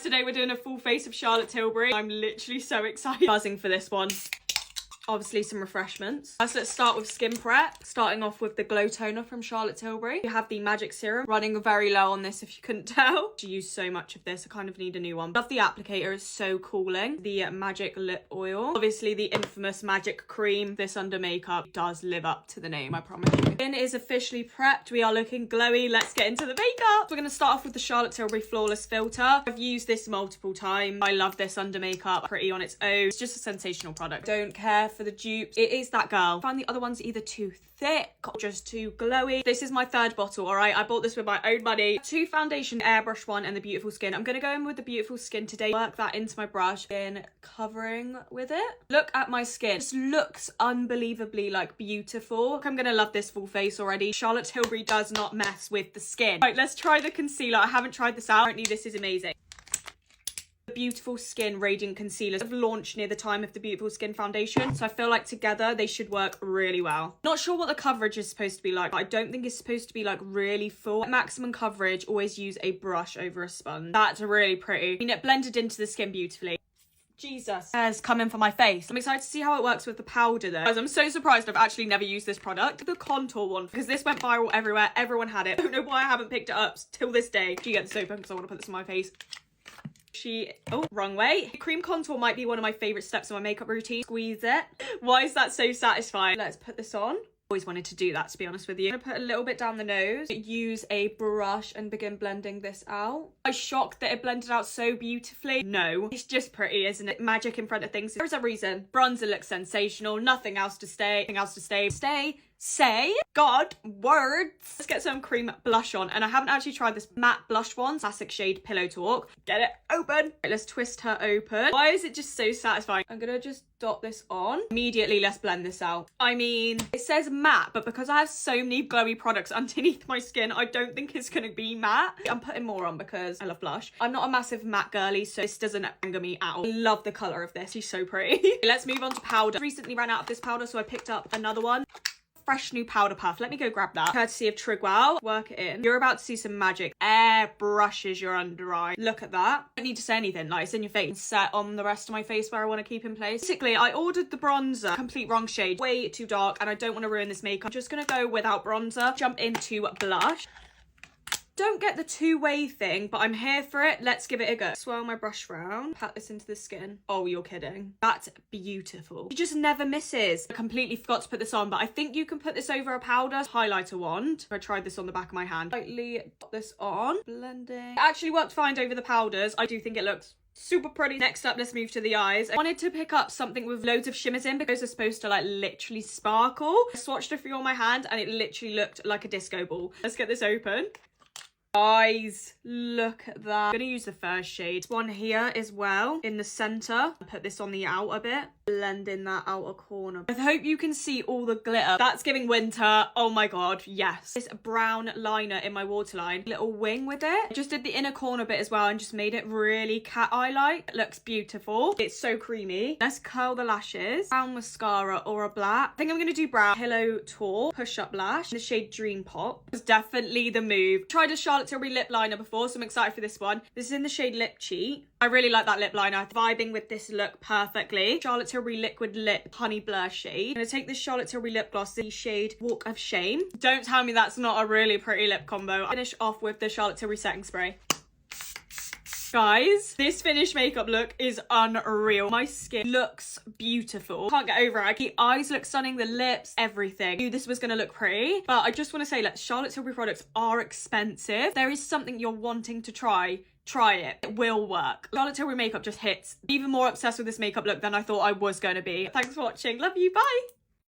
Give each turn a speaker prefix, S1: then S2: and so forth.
S1: Today we're doing a full face of Charlotte Tilbury. I'm literally so excited. Buzzing for this one. Obviously some refreshments. So let's start with skin prep. Starting off with the glow toner from Charlotte Tilbury. You have the magic serum. Running very low on this if you couldn't tell. I use so much of this, I kind of need a new one. Love the applicator, it's so cooling. The magic lip oil. Obviously the infamous magic cream. This under makeup does live up to the name, I promise you. Skin is officially prepped. We are looking glowy. Let's get into the makeup. We're going to start off with the Charlotte Tilbury Flawless Filter. I've used this multiple times. I love this under makeup. Pretty on its own. It's just a sensational product. Don't care for the dupes. It is that girl. I find the other ones either too thick or just too glowy. This is my third bottle, all right? I bought this with my own money. 2 foundation, airbrush one, and the Beautiful Skin. I'm going to go in with the Beautiful Skin today. Work that into my brush. Then covering with it. Look at my skin. This looks unbelievably like beautiful. I'm going to love this full face already. Charlotte Tilbury does not mess with the skin. Right, let's try the concealer. I haven't tried this out. Apparently this is amazing. Beautiful Skin Radiant Concealers have launched near the time of the Beautiful Skin foundation, so I feel like together they should work really well. Not sure what the coverage is supposed to be like, but I don't think it's supposed to be like really full. At maximum coverage, always use a brush over a sponge. That's really pretty. I mean, it blended into the skin beautifully. Jesus. Has come in for my face. I'm excited to see how it works with the powder though. Guys, I'm so surprised I've actually never used this product. The contour one, because this went viral everywhere. Everyone had it. I don't know why I haven't picked it up till this day. Do you get this open? Because I want to put this on my face. Oh, wrong way. Cream contour might be one of my favorite steps in my makeup routine. Squeeze it. Why is that so satisfying? Let's put this on. Always wanted to do that, to be honest with you. I'm gonna put a little bit down the nose, use a brush and begin blending this out. I'm shocked that it blended out so beautifully. No, it's just pretty, isn't it? Magic in front of things. There's a reason. Bronzer looks sensational. Nothing else to stay. Nothing else to stay. Say God words. Let's get some cream blush on, and I haven't actually tried this matte blush one. Classic shade Pillow Talk. Get it open. Right, let's twist her open. Why is it just so satisfying? I'm gonna just dot this on. Immediately, let's blend this out. I mean, it says matte, but because I have so many glowy products underneath my skin, I don't think it's gonna be matte. I'm putting more on because I love blush. I'm not a massive matte girly, so this doesn't anger me at all. I love the color of this. She's so pretty. Let's move on to powder. Recently ran out of this powder, so I picked up another one. Fresh new powder puff. Let me go grab that. Courtesy of Trigwell. Work it in. You're about to see some magic. Air brushes your under eye. Look at that. I don't need to say anything. Like, it's in your face. Set on the rest of my face where I want to keep in place. Basically, I ordered the bronzer. Complete wrong shade. Way too dark, and I don't want to ruin this makeup. I'm just going to go without bronzer. Jump into blush. Don't get the two-way thing, but I'm here for it. Let's give it a go. Swirl my brush round. Pat this into the skin. Oh, you're kidding. That's beautiful. She just never misses. I completely forgot to put this on, but I think you can put this over a powder. Highlighter wand. I tried this on the back of my hand. Lightly put this on. Blending. It actually worked fine over the powders. I do think it looks super pretty. Next up, let's move to the eyes. I wanted to pick up something with loads of shimmers in because they're supposed to like literally sparkle. I swatched a few on my hand and it literally looked like a disco ball. Let's get this open. Guys, look at that. I'm gonna use the first shade. This one here as well in the center. Put this on the outer bit. Blend in that outer corner. I hope you can see all the glitter. That's giving winter. Oh my god, yes. This brown liner in my waterline. Little wing with it. I just did the inner corner bit as well and just made it really cat eye-like. It looks beautiful. It's so creamy. Let's curl the lashes. Brown mascara or a black. I think I'm gonna do brown. Pillow Talk push-up lash. The shade Dream Pop. It's definitely the move. Tried a Charlotte Tilbury lip liner before, so I'm excited for this one. This is in the shade Lip Cheat. I really like that lip liner. Vibing with this look perfectly. Charlotte Tilbury Liquid Lip Honey Blur shade. I'm gonna take this Charlotte Tilbury lip gloss, the shade Walk of Shame. Don't tell me that's not a really pretty lip combo. Finish off with the Charlotte Tilbury setting spray. Guys, this finished makeup look is unreal. My skin looks beautiful. Can't get over it. The eyes look stunning, the lips, everything. I knew this was gonna look pretty, but I just want to say, like, Charlotte Tilbury products are expensive. There is something you're wanting to try it. It will work. Charlotte Tilbury makeup just hits. Even more obsessed with this makeup look than I thought I was going to be. Thanks for watching. Love you. Bye.